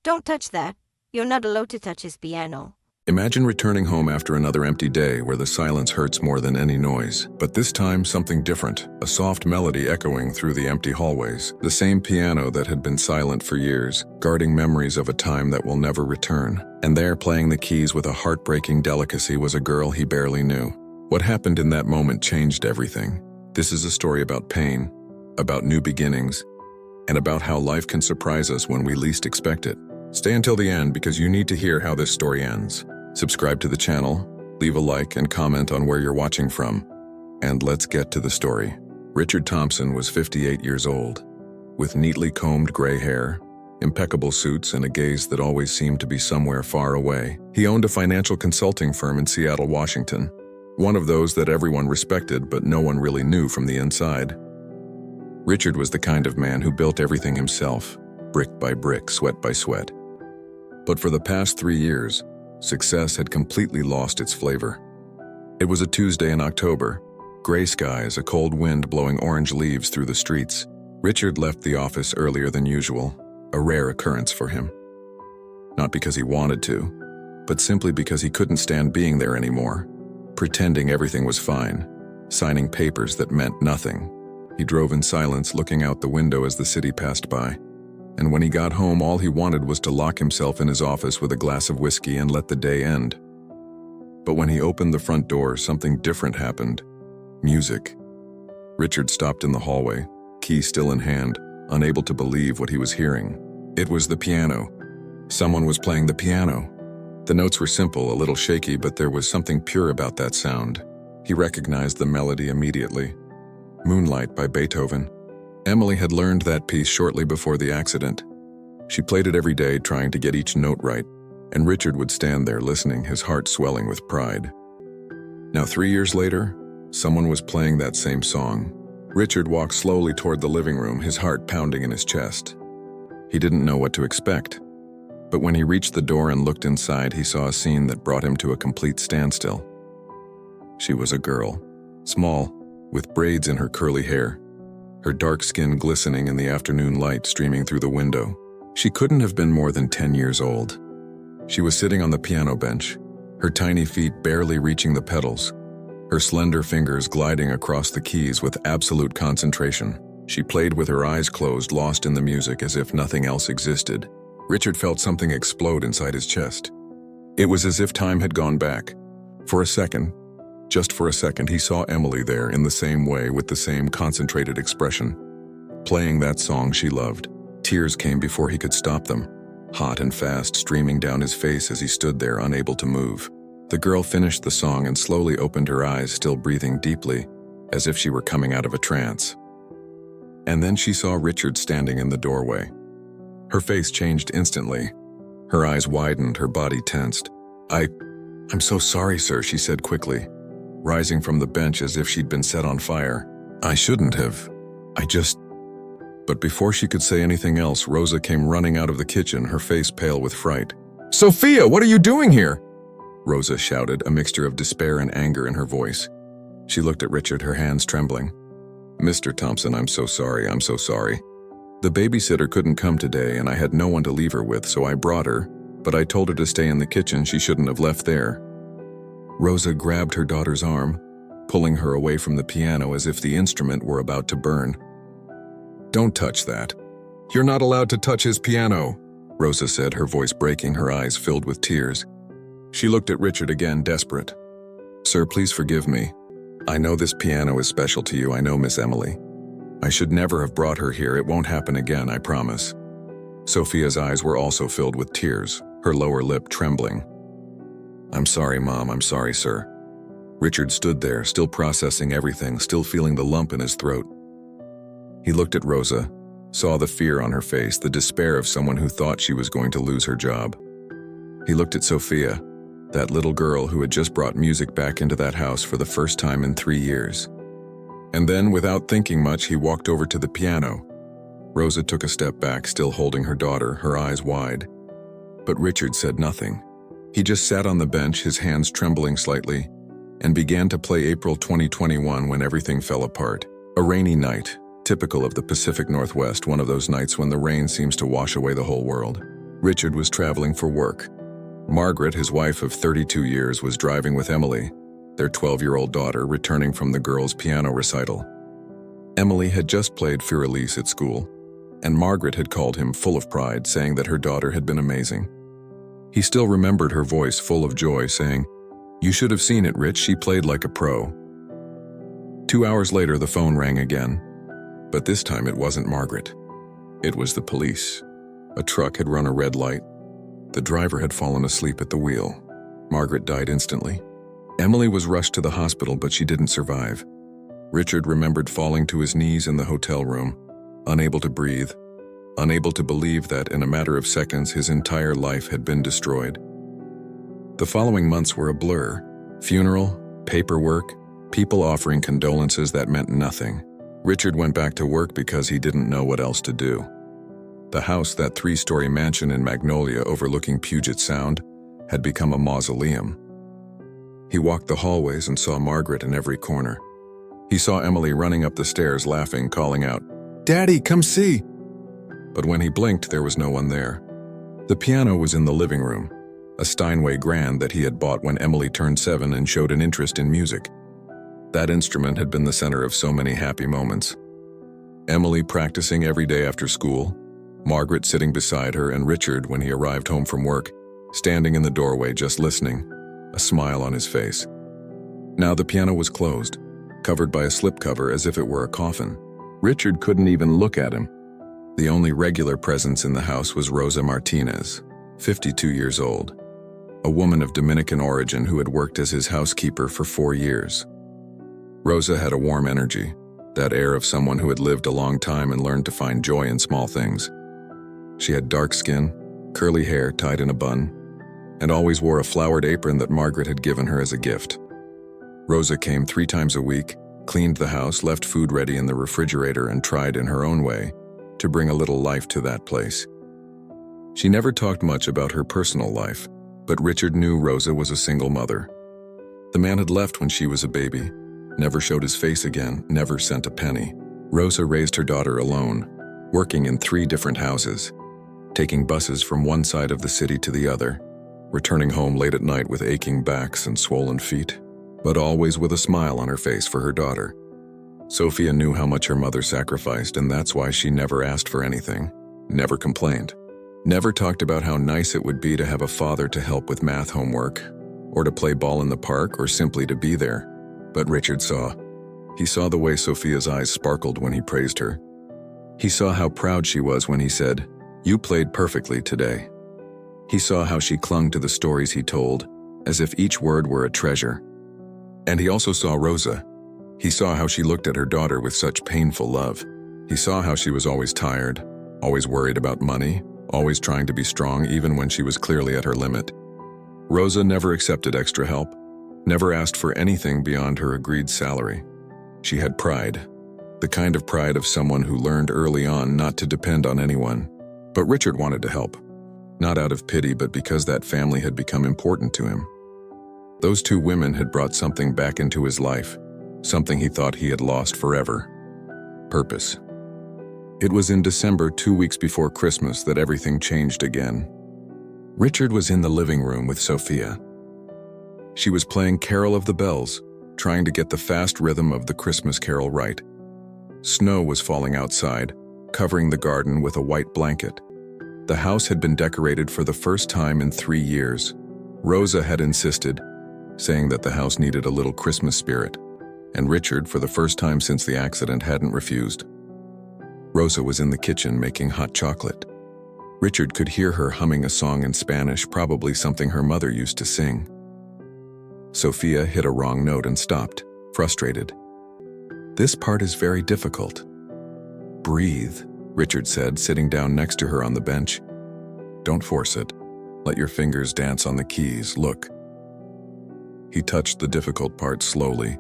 Don't touch that. You're not allowed to touch his piano. Imagine returning home after another empty day where the silence hurts more than any noise. But this time, something different. A soft melody echoing through the empty hallways. The same piano that had been silent for years, guarding memories of a time that will never return. And there, playing the keys with a heartbreaking delicacy, was a girl he barely knew. What happened in that moment changed everything. This is a story about pain, about new beginnings, and about how life can surprise us when we least expect it. Stay until the end because you need to hear how this story ends. Subscribe to the channel, leave a like and comment on where you're watching from. And let's get to the story. Richard Thompson was 58 years old, with neatly combed gray hair, impeccable suits, and a gaze that always seemed to be somewhere far away. He owned a financial consulting firm in Seattle, Washington, one of those that everyone respected but no one really knew from the inside. Richard was the kind of man who built everything himself, brick by brick, sweat by sweat. But for the past 3 years, success had completely lost its flavor. It was a Tuesday in October, gray skies, a cold wind blowing orange leaves through the streets. Richard left the office earlier than usual, a rare occurrence for him. Not because he wanted to, but simply because he couldn't stand being there anymore, pretending everything was fine, signing papers that meant nothing. He drove in silence, looking out the window as the city passed by. And when he got home, all he wanted was to lock himself in his office with a glass of whiskey and let the day end. But when he opened the front door, something different happened. Music. Richard stopped in the hallway, key still in hand, unable to believe what he was hearing. It was the piano. Someone was playing the piano. The notes were simple, a little shaky, but there was something pure about that sound. He recognized the melody immediately. Moonlight by Beethoven. Emily had learned that piece shortly before the accident. She played it every day, trying to get each note right, and Richard would stand there listening, his heart swelling with pride. Now 3 years later, someone was playing that same song. Richard walked slowly toward the living room, his heart pounding in his chest. He didn't know what to expect, but when he reached the door and looked inside, he saw a scene that brought him to a complete standstill. She was a girl, small, with braids in her curly hair, her dark skin glistening in the afternoon light streaming through the window. She couldn't have been more than 10 years old. She was sitting on the piano bench, her tiny feet barely reaching the pedals, her slender fingers gliding across the keys with absolute concentration. She played with her eyes closed, lost in the music as if nothing else existed. Richard felt something explode inside his chest. It was as if time had gone back. For a second, just for a second, he saw Emily there in the same way, with the same concentrated expression, playing that song she loved. Tears came before he could stop them, hot and fast, streaming down his face as he stood there unable to move. The girl finished the song and slowly opened her eyes, still breathing deeply, as if she were coming out of a trance. And then she saw Richard standing in the doorway. Her face changed instantly. Her eyes widened, her body tensed. I'm so sorry, sir," she said quickly, rising from the bench as if she'd been set on fire. "I shouldn't have. But before she could say anything else, Rosa came running out of the kitchen, her face pale with fright. "Sophia, what are you doing here?" Rosa shouted, a mixture of despair and anger in her voice. She looked at Richard, her hands trembling. "Mr. Thompson, I'm so sorry. The babysitter couldn't come today and I had no one to leave her with, so I brought her, but I told her to stay in the kitchen. She shouldn't have left there." Rosa grabbed her daughter's arm, pulling her away from the piano as if the instrument were about to burn. "Don't touch that. You're not allowed to touch his piano," Rosa said, her voice breaking, her eyes filled with tears. She looked at Richard again, desperate. "Sir, please forgive me. I know this piano is special to you. I know, Miss Emily. I should never have brought her here. It won't happen again, I promise." Sophia's eyes were also filled with tears, her lower lip trembling. "I'm sorry, Mom. I'm sorry, sir." Richard stood there, still processing everything, still feeling the lump in his throat. He looked at Rosa, saw the fear on her face, the despair of someone who thought she was going to lose her job. He looked at Sophia, that little girl who had just brought music back into that house for the first time in 3 years. And then, without thinking much, he walked over to the piano. Rosa took a step back, still holding her daughter, her eyes wide. But Richard said nothing. He just sat on the bench, his hands trembling slightly, and began to play April 2021 when everything fell apart. A rainy night, typical of the Pacific Northwest, one of those nights when the rain seems to wash away the whole world. Richard was traveling for work. Margaret, his wife of 32 years, was driving with Emily, their 12-year-old daughter, returning from the girls' piano recital. Emily had just played Fur-Elise at school, and Margaret had called him full of pride, saying that her daughter had been amazing. He still remembered her voice full of joy, saying, "You should have seen it, Rich, she played like a pro." 2 hours later, the phone rang again, but this time it wasn't Margaret. It was the police. A truck had run a red light. The driver had fallen asleep at the wheel. Margaret died instantly. Emily was rushed to the hospital, but she didn't survive. Richard remembered falling to his knees in the hotel room, unable to breathe, unable to believe that in a matter of seconds his entire life had been destroyed. The following months were a blur. Funeral, paperwork, people offering condolences that meant nothing. Richard went back to work because he didn't know what else to do. The house, that 3-story mansion in Magnolia overlooking Puget Sound, had become a mausoleum. He walked the hallways and saw Margaret in every corner. He saw Emily running up the stairs laughing, calling out, "Daddy, come see!" But when he blinked, there was no one there. The piano was in the living room, a Steinway grand that he had bought when Emily turned 7 and showed an interest in music. That instrument had been the center of so many happy moments. Emily practicing every day after school, Margaret sitting beside her, and Richard, when he arrived home from work, standing in the doorway just listening, a smile on his face. Now the piano was closed, covered by a slipcover as if it were a coffin. Richard couldn't even look at him. The only regular presence in the house was Rosa Martinez, 52 years old, a woman of Dominican origin who had worked as his housekeeper for 4 years. Rosa had a warm energy, that air of someone who had lived a long time and learned to find joy in small things. She had dark skin, curly hair tied in a bun, and always wore a flowered apron that Margaret had given her as a gift. Rosa came 3 times a week, cleaned the house, left food ready in the refrigerator, and tried in her own way to bring a little life to that place. She never talked much about her personal life, but Richard knew Rosa was a single mother. The man had left when she was a baby, never showed his face again, never sent a penny. Rosa raised her daughter alone, working in 3 different houses, taking buses from one side of the city to the other, returning home late at night with aching backs and swollen feet, but always with a smile on her face for her daughter. Sophia knew how much her mother sacrificed, and that's why she never asked for anything, never complained, never talked about how nice it would be to have a father to help with math homework, or to play ball in the park, or simply to be there. But Richard saw. He saw the way Sophia's eyes sparkled when he praised her. He saw how proud she was when he said, "You played perfectly today." He saw how she clung to the stories he told, as if each word were a treasure. And he also saw Rosa. He saw how she looked at her daughter with such painful love. He saw how she was always tired, always worried about money, always trying to be strong even when she was clearly at her limit. Rosa never accepted extra help, never asked for anything beyond her agreed salary. She had pride, the kind of pride of someone who learned early on not to depend on anyone. But Richard wanted to help, not out of pity, but because that family had become important to him. Those 2 women had brought something back into his life, something he thought he had lost forever: purpose. It was in December, 2 weeks before Christmas, that everything changed again. Richard was in the living room with Sophia. She was playing Carol of the Bells, trying to get the fast rhythm of the Christmas carol right. Snow was falling outside, covering the garden with a white blanket. The house had been decorated for the first time in 3 years. Rosa had insisted, saying that the house needed a little Christmas spirit, and Richard, for the first time since the accident, hadn't refused. Rosa was in the kitchen making hot chocolate. Richard could hear her humming a song in Spanish, probably something her mother used to sing. Sophia hit a wrong note and stopped, frustrated. "This part is very difficult." "Breathe," Richard said, sitting down next to her on the bench. "Don't force it. Let your fingers dance on the keys. Look." He touched the difficult part slowly,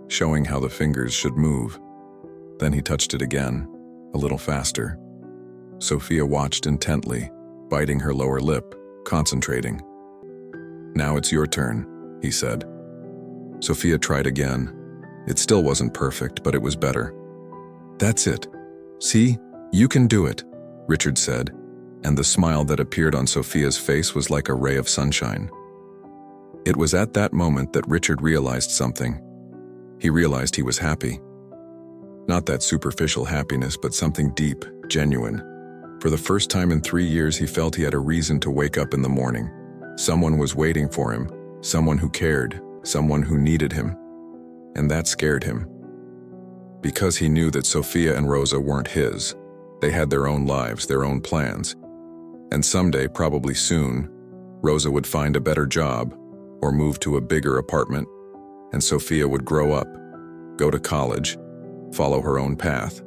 showing how the fingers should move. Then he touched it again, a little faster. Sophia watched intently, biting her lower lip, concentrating. "Now it's your turn," he said. Sophia tried again. It still wasn't perfect, but it was better. "That's it. See, you can do it," Richard said, and the smile that appeared on Sophia's face was like a ray of sunshine. It was at that moment that Richard realized something. He realized he was happy. Not that superficial happiness, but something deep, genuine. For the first time in 3 years, he felt he had a reason to wake up in the morning. Someone was waiting for him, someone who cared, someone who needed him. And that scared him. Because he knew that Sophia and Rosa weren't his. They had their own lives, their own plans. And someday, probably soon, Rosa would find a better job or move to a bigger apartment, and Sophia would grow up, go to college, follow her own path.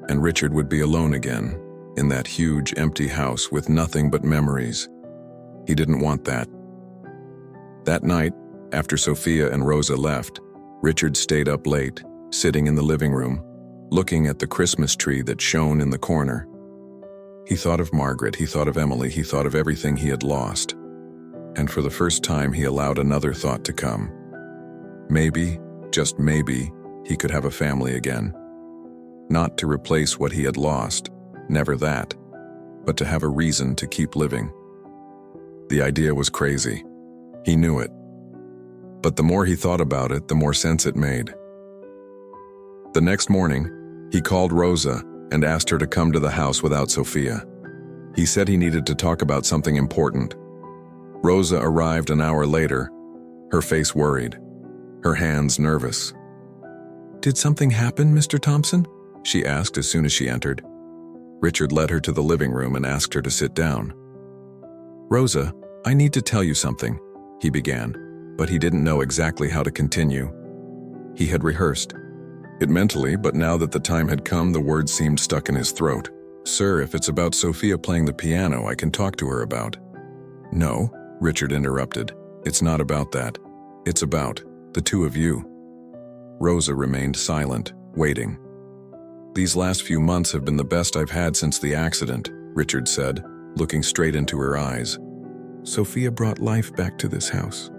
And Richard would be alone again, in that huge, empty house with nothing but memories. He didn't want that. That night, after Sophia and Rosa left, Richard stayed up late, sitting in the living room, looking at the Christmas tree that shone in the corner. He thought of Margaret, he thought of Emily, he thought of everything he had lost. And for the first time, he allowed another thought to come. Maybe, just maybe, he could have a family again. Not to replace what he had lost, never that, but to have a reason to keep living. The idea was crazy. He knew it. But the more he thought about it, the more sense it made. The next morning, he called Rosa and asked her to come to the house without Sophia. He said he needed to talk about something important. Rosa arrived an hour later, her face worried, her hands nervous. "Did something happen, Mr. Thompson?" she asked as soon as she entered. Richard led her to the living room and asked her to sit down. "Rosa, I need to tell you something," he began, but he didn't know exactly how to continue. He had rehearsed it mentally, but now that the time had come, the words seemed stuck in his throat. "Sir, if it's about Sophia playing the piano, I can talk to her about." "No," Richard interrupted. "It's not about that. It's about the two of you." Rosa remained silent, waiting. "These last few months have been the best I've had since the accident," Richard said, looking straight into her eyes. "Sophia brought life back to this house.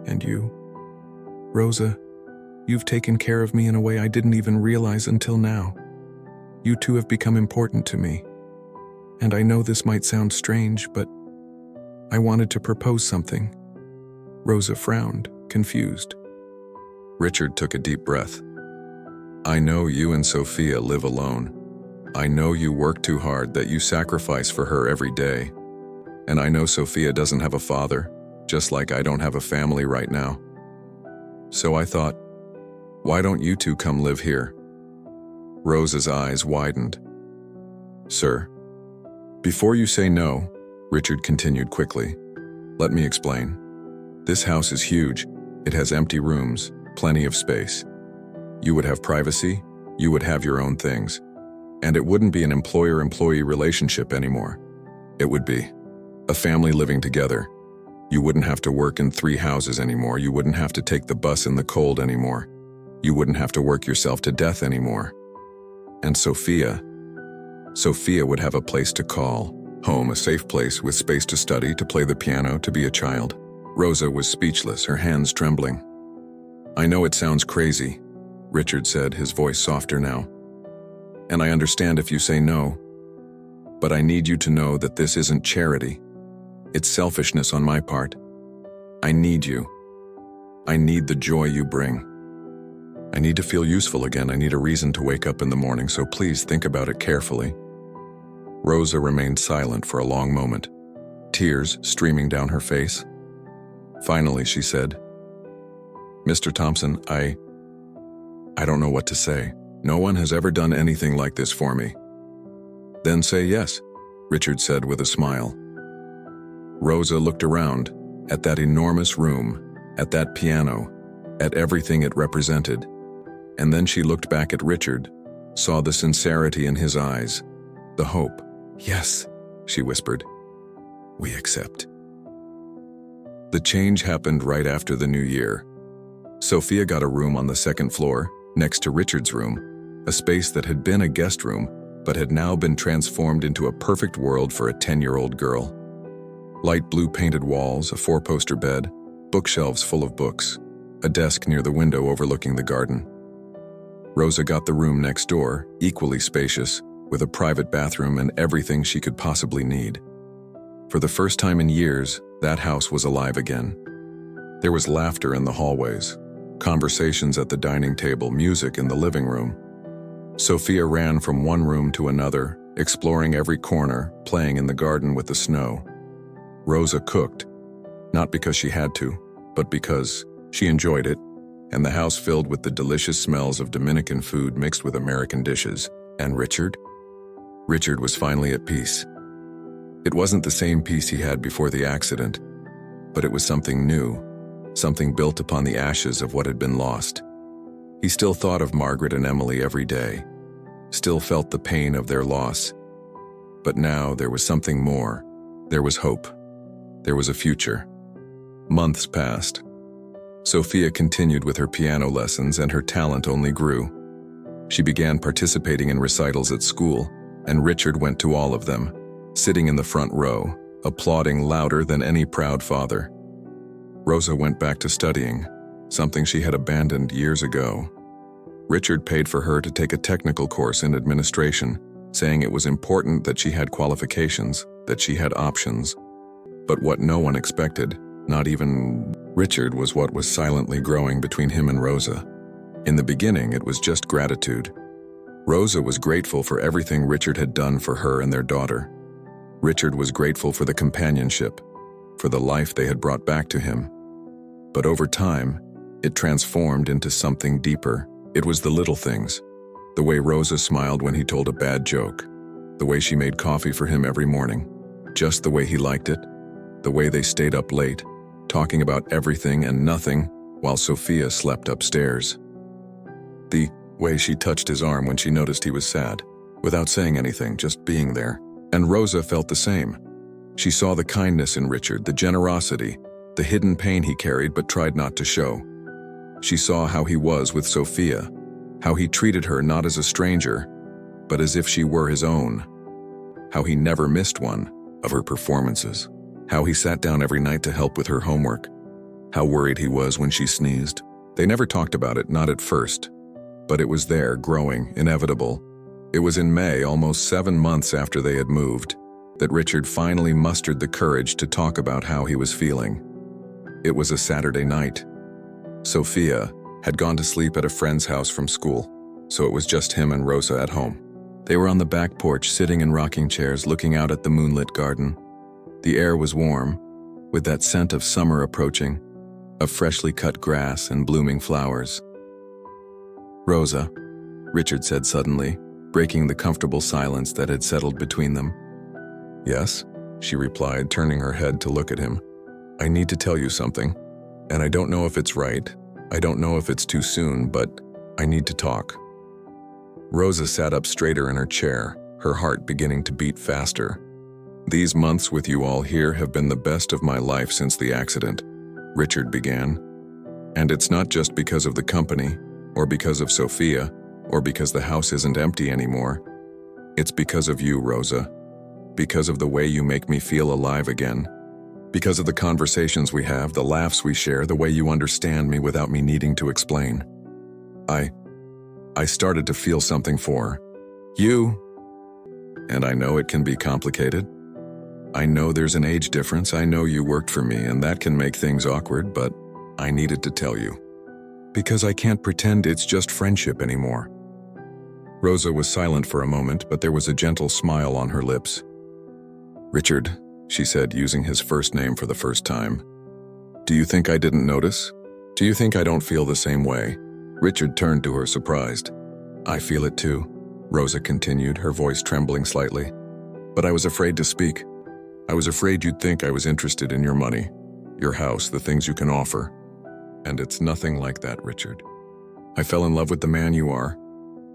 And you, Rosa, you've taken care of me in a way I didn't even realize until now. You two have become important to me. And I know this might sound strange, but I wanted to propose something." Rosa frowned, confused. Richard took a deep breath. "I know you and Sophia live alone. I know you work too hard, that you sacrifice for her every day. And I know Sophia doesn't have a father, just like I don't have a family right now. So I thought, why don't you two come live here?" Rosa's eyes widened. "Sir, before you say no," Richard continued quickly, "let me explain. This house is huge. It has empty rooms, plenty of space. You would have privacy, you would have your own things. And it wouldn't be an employer-employee relationship anymore. It would be a family living together. You wouldn't have to work in 3 houses anymore. You wouldn't have to take the bus in the cold anymore. You wouldn't have to work yourself to death anymore. And Sophia would have a place to call home, a safe place with space to study, to play the piano, to be a child." Rosa was speechless, her hands trembling. "I know it sounds crazy," Richard said, his voice softer now. "And I understand if you say no. But I need you to know that this isn't charity. It's selfishness on my part. I need you. I need the joy you bring. I need to feel useful again. I need a reason to wake up in the morning, so please think about it carefully." Rosa remained silent for a long moment, tears streaming down her face. Finally, she said, "Mr. Thompson, I don't know what to say. No one has ever done anything like this for me." "Then say yes," Richard said with a smile. Rosa looked around, at that enormous room, at that piano, at everything it represented. And then she looked back at Richard, saw the sincerity in his eyes, the hope. "Yes," she whispered. "We accept." The change happened right after the new year. Sophia got a room on the 2nd floor, next to Richard's room, a space that had been a guest room, but had now been transformed into a perfect world for a 10-year-old girl. Light blue painted walls, a 4-poster bed, bookshelves full of books, a desk near the window overlooking the garden. Rosa got the room next door, equally spacious, with a private bathroom and everything she could possibly need. For the first time in years, that house was alive again. There was laughter in the hallways, conversations at the dining table, music in the living room. Sophia ran from one room to another, exploring every corner, playing in the garden with the snow. Rosa cooked, not because she had to, but because she enjoyed it, and the house filled with the delicious smells of Dominican food mixed with American dishes. And Richard? Richard was finally at peace. It wasn't the same peace he had before the accident, but it was something new, something built upon the ashes of what had been lost. He still thought of Margaret and Emily every day, still felt the pain of their loss. But now there was something more. There was hope. There was a future. Months passed. Sophia continued with her piano lessons, and her talent only grew. She began participating in recitals at school, and Richard went to all of them, sitting in the front row, applauding louder than any proud father. Rosa went back to studying, something she had abandoned years ago. Richard paid for her to take a technical course in administration, saying it was important that she had qualifications, that she had options. But what no one expected, not even Richard, was what was silently growing between him and Rosa. In the beginning, it was just gratitude. Rosa was grateful for everything Richard had done for her and their daughter. Richard was grateful for the companionship, for the life they had brought back to him. But over time, it transformed into something deeper. It was the little things. The way Rosa smiled when he told a bad joke. The way she made coffee for him every morning. Just the way he liked it. The way they stayed up late, talking about everything and nothing while Sophia slept upstairs. The way she touched his arm when she noticed he was sad, without saying anything, just being there. And Rosa felt the same. She saw the kindness in Richard, the generosity, the hidden pain he carried but tried not to show. She saw how he was with Sophia, how he treated her not as a stranger, but as if she were his own. How he never missed one of her performances. How he sat down every night to help with her homework. How worried he was when she sneezed. They never talked about it, not at first. But it was there, growing, inevitable. It was in May, almost 7 months after they had moved, that Richard finally mustered the courage to talk about how he was feeling. It was a Saturday night. Sophia had gone to sleep at a friend's house from school, so it was just him and Rosa at home. They were on the back porch, sitting in rocking chairs, looking out at the moonlit garden. The air was warm, with that scent of summer approaching, of freshly cut grass and blooming flowers. "Rosa," Richard said suddenly, breaking the comfortable silence that had settled between them. "Yes," she replied, turning her head to look at him. "I need to tell you something, and I don't know if it's right. I don't know if it's too soon, but I need to talk." Rosa sat up straighter in her chair, her heart beginning to beat faster. "These months with you all here have been the best of my life since the accident," Richard began. "And it's not just because of the company, or because of Sophia, or because the house isn't empty anymore. It's because of you, Rosa. Because of the way you make me feel alive again. Because of the conversations we have, the laughs we share, the way you understand me without me needing to explain. I started to feel something for you. And I know it can be complicated. I know there's an age difference. I know you worked for me, and that can make things awkward, but I needed to tell you. Because I can't pretend it's just friendship anymore." Rosa was silent for a moment, but there was a gentle smile on her lips. "Richard," she said, using his first name for the first time. "Do you think I didn't notice? Do you think I don't feel the same way?" Richard turned to her, surprised. "I feel it too," Rosa continued, her voice trembling slightly. "But I was afraid to speak. I was afraid you'd think I was interested in your money, your house, the things you can offer. And it's nothing like that, Richard. I fell in love with the man you are,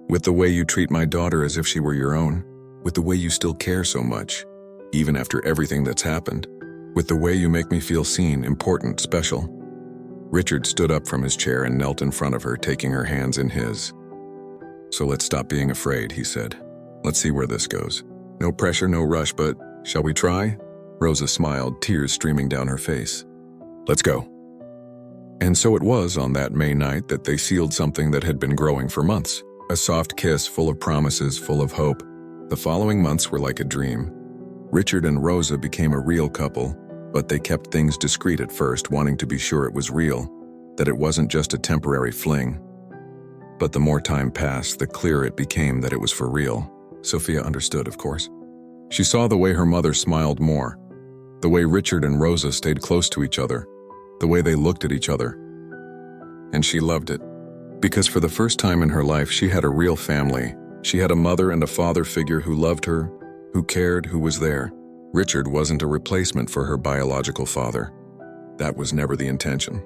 with the way you treat my daughter as if she were your own, with the way you still care so much, even after everything that's happened, with the way you make me feel seen, important, special." Richard stood up from his chair and knelt in front of her, taking her hands in his. "So let's stop being afraid," he said. "Let's see where this goes. No pressure, no rush, but shall we try?" Rosa smiled, tears streaming down her face. "Let's go." And so it was on that May night that they sealed something that had been growing for months. A soft kiss full of promises, full of hope, The following months were like a dream. Richard and Rosa became a real couple, but they kept things discreet at first, wanting to be sure it was real, that it wasn't just a temporary fling. But the more time passed, the clearer it became that it was for real. Sophia understood, of course. She saw the way her mother smiled more, the way Richard and Rosa stayed close to each other, the way they looked at each other. And she loved it. Because for the first time in her life, she had a real family. She had a mother and a father figure who loved her, who cared, who was there. Richard wasn't a replacement for her biological father. That was never the intention.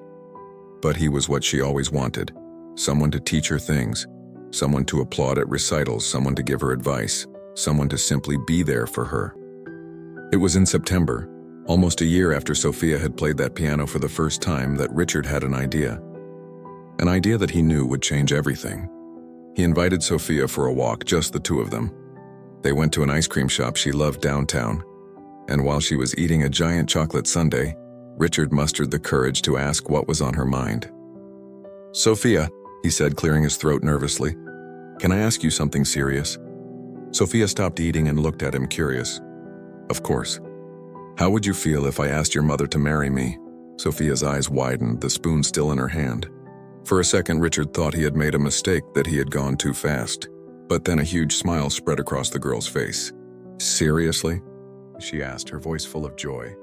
But he was what she always wanted. Someone to teach her things, someone to applaud at recitals, someone to give her advice, someone to simply be there for her. It was in September, almost a year after Sophia had played that piano for the first time, that Richard had an idea. An idea that he knew would change everything. He invited Sophia for a walk, just the two of them. They went to an ice cream shop she loved downtown, and while she was eating a giant chocolate sundae, Richard mustered the courage to ask what was on her mind. "Sophia," he said, clearing his throat nervously, "can I ask you something serious?" Sophia stopped eating and looked at him, curious. "Of course. How would you feel if I asked your mother to marry me?" Sophia's eyes widened, the spoon still in her hand. For a second, Richard thought he had made a mistake, that he had gone too fast. But then a huge smile spread across the girl's face. "Seriously?" she asked, her voice full of joy.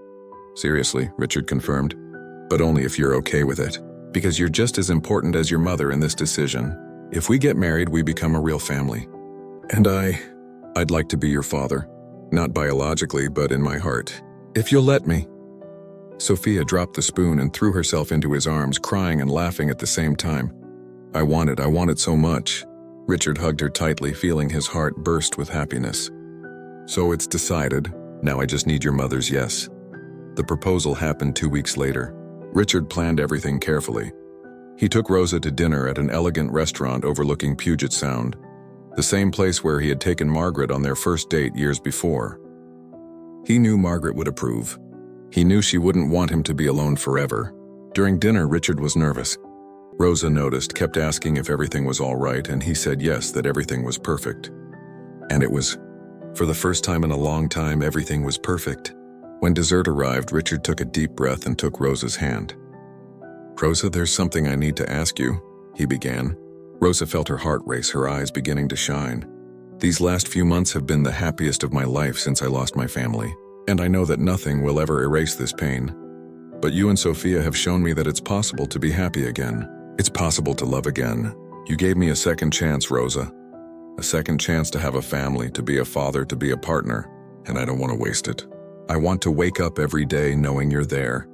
"Seriously," Richard confirmed. "But only if you're okay with it. Because you're just as important as your mother in this decision. If we get married, we become a real family. And I'd like to be your father. Not biologically, but in my heart. If you'll let me." Sophia dropped the spoon and threw herself into his arms, crying and laughing at the same time. I want it so much." Richard hugged her tightly, feeling his heart burst with happiness. "So it's decided. Now I just need your mother's yes." The proposal happened 2 weeks later. Richard planned everything carefully. He took Rosa to dinner at an elegant restaurant overlooking Puget Sound, the same place where he had taken Margaret on their first date years before. He knew Margaret would approve. He knew she wouldn't want him to be alone forever. During dinner, Richard was nervous. Rosa noticed, kept asking if everything was all right, and he said yes, that everything was perfect. And it was. For the first time in a long time, everything was perfect. When dessert arrived, Richard took a deep breath and took Rosa's hand. "Rosa, there's something I need to ask you," he began. Rosa felt her heart race, her eyes beginning to shine. "These last few months have been the happiest of my life since I lost my family, and I know that nothing will ever erase this pain. But you and Sophia have shown me that it's possible to be happy again. It's possible to love again. You gave me a second chance, Rosa. A second chance to have a family, to be a father, to be a partner, and I don't want to waste it. I want to wake up every day knowing you're there.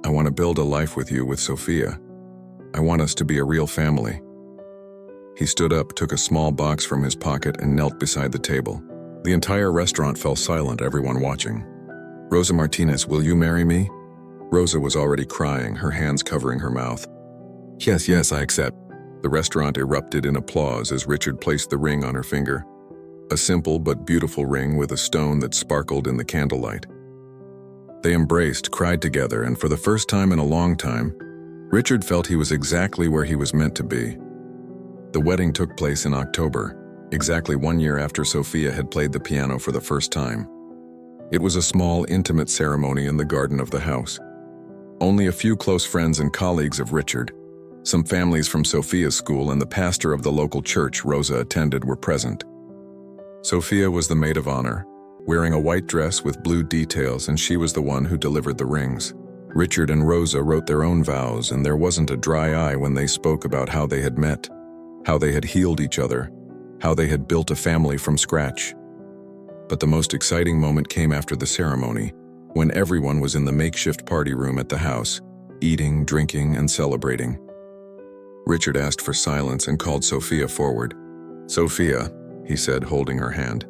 I want to build a life with you, with Sophia. I want us to be a real family." He stood up, took a small box from his pocket, and knelt beside the table. The entire restaurant fell silent, everyone watching. "Rosa Martinez, will you marry me?" Rosa was already crying, her hands covering her mouth. Yes, I accept." The restaurant erupted in applause as Richard placed the ring on her finger. A simple but beautiful ring with a stone that sparkled in the candlelight. They embraced, cried together, and for the first time in a long time, Richard felt he was exactly where he was meant to be. The wedding took place in October, exactly 1 year after Sophia had played the piano for the first time. It was a small, intimate ceremony in the garden of the house. Only a few close friends and colleagues of Richard, some families from Sophia's school, and the pastor of the local church Rosa attended were present. Sophia was the maid of honor, wearing a white dress with blue details, and she was the one who delivered the rings. Richard and Rosa wrote their own vows, and there wasn't a dry eye when they spoke about how they had met, how they had healed each other, how they had built a family from scratch. But the most exciting moment came after the ceremony, when everyone was in the makeshift party room at the house, eating, drinking, and celebrating. Richard asked for silence and called Sophia forward. "Sophia," he said, holding her hand.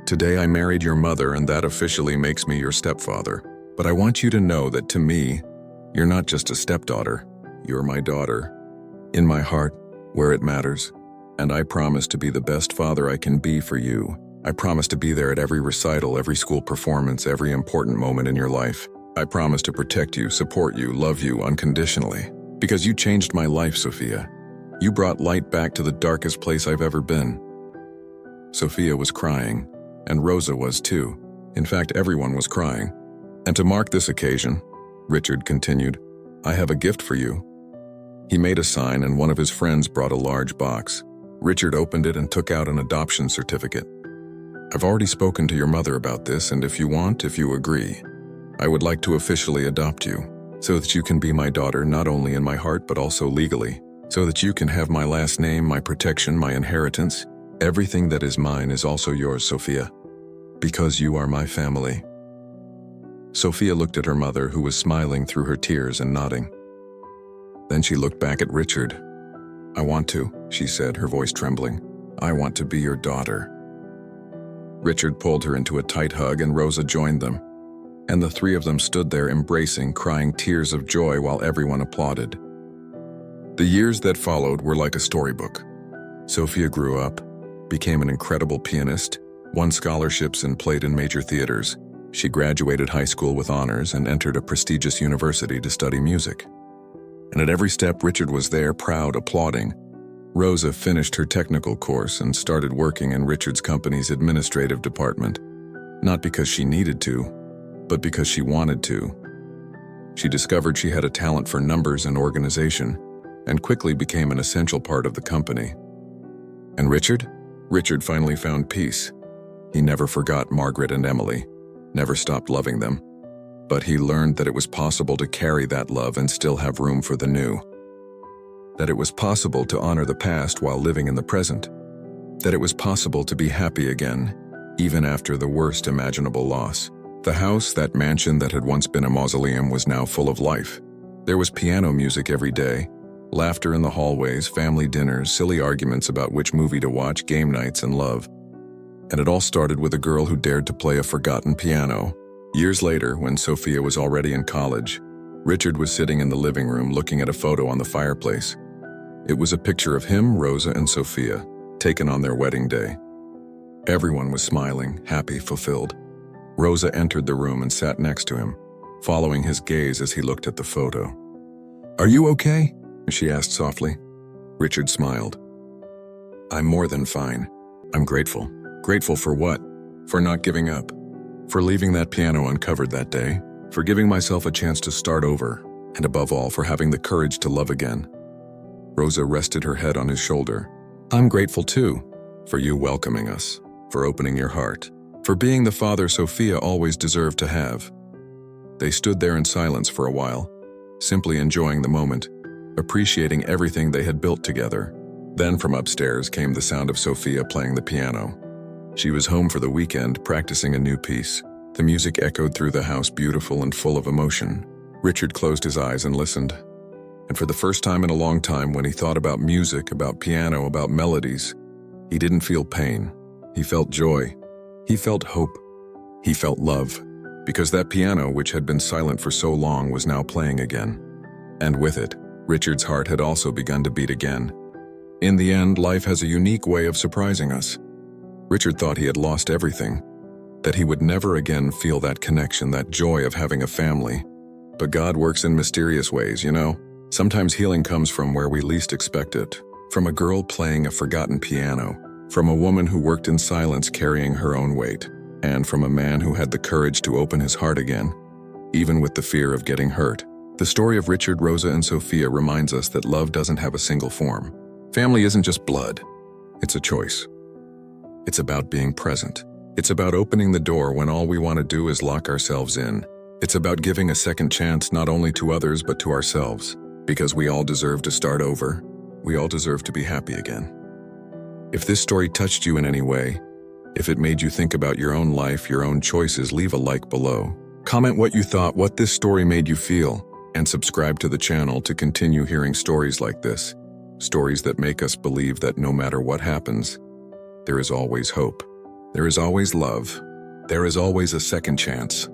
"Today I married your mother, and that officially makes me your stepfather. But I want you to know that to me, you're not just a stepdaughter. You're my daughter. In my heart, where it matters. And I promise to be the best father I can be for you. I promise to be there at every recital, every school performance, every important moment in your life. I promise to protect you, support you, love you unconditionally. Because you changed my life, Sophia. You brought light back to the darkest place I've ever been." Sophia was crying, and Rosa was too. In fact, everyone was crying. And to mark this occasion, Richard continued, "I have a gift for you." He made a sign, and one of his friends brought a large box. Richard opened it and took out an adoption certificate. "I've already spoken to your mother about this, and if you agree, I would like to officially adopt you, so that you can be my daughter not only in my heart but also legally, so that you can have my last name, my protection, my inheritance. Everything that is mine is also yours, Sophia, because you are my family." Sophia looked at her mother, who was smiling through her tears and nodding. Then she looked back at Richard. "I want to," she said, her voice trembling. "I want to be your daughter." Richard pulled her into a tight hug, and Rosa joined them. And the three of them stood there embracing, crying tears of joy while everyone applauded. The years that followed were like a storybook. Sophia grew up, became an incredible pianist, won scholarships and played in major theaters. She graduated high school with honors and entered a prestigious university to study music. And at every step, Richard was there, proud, applauding. Rosa finished her technical course and started working in Richard's company's administrative department, not because she needed to, but because she wanted to. She discovered she had a talent for numbers and organization, and quickly became an essential part of the company. And Richard? Richard finally found peace. He never forgot Margaret and Emily, never stopped loving them, but he learned that it was possible to carry that love and still have room for the new. That it was possible to honor the past while living in the present. That it was possible to be happy again, even after the worst imaginable loss. The house, that mansion that had once been a mausoleum, was now full of life. There was piano music every day, laughter in the hallways, family dinners, silly arguments about which movie to watch, game nights, and love. And it all started with a girl who dared to play a forgotten piano. Years later, when Sophia was already in college, Richard was sitting in the living room looking at a photo on the fireplace. It was a picture of him, Rosa, and Sophia, taken on their wedding day. Everyone was smiling, happy, fulfilled. Rosa entered the room and sat next to him, following his gaze as he looked at the photo. "Are you okay?" she asked softly. Richard smiled. "I'm more than fine. I'm grateful." Grateful for what? For not giving up. For leaving that piano uncovered that day. For giving myself a chance to start over. And above all, for having the courage to love again. Rosa rested her head on his shoulder. "I'm grateful too. For you welcoming us. For opening your heart. For being the father Sophia always deserved to have." They stood there in silence for a while, simply enjoying the moment, appreciating everything they had built together. Then from upstairs came the sound of Sophia playing the piano. She was home for the weekend, practicing a new piece. The music echoed through the house, beautiful and full of emotion. Richard closed his eyes and listened. And for the first time in a long time, when he thought about music, about piano, about melodies, he didn't feel pain. He felt joy. He felt hope. He felt love. Because that piano, which had been silent for so long, was now playing again. And with it, Richard's heart had also begun to beat again. In the end, life has a unique way of surprising us. Richard thought he had lost everything, that he would never again feel that connection, that joy of having a family. But God works in mysterious ways, you know? Sometimes healing comes from where we least expect it. From a girl playing a forgotten piano. From a woman who worked in silence carrying her own weight. And from a man who had the courage to open his heart again, even with the fear of getting hurt. The story of Richard, Rosa, and Sophia reminds us that love doesn't have a single form. Family isn't just blood. It's a choice. It's about being present. It's about opening the door when all we want to do is lock ourselves in. It's about giving a second chance not only to others but to ourselves. Because we all deserve to start over. We all deserve to be happy again. If this story touched you in any way, if it made you think about your own life, your own choices, leave a like below. Comment what you thought, what this story made you feel, and subscribe to the channel to continue hearing stories like this. Stories that make us believe that no matter what happens, there is always hope. There is always love. There is always a second chance.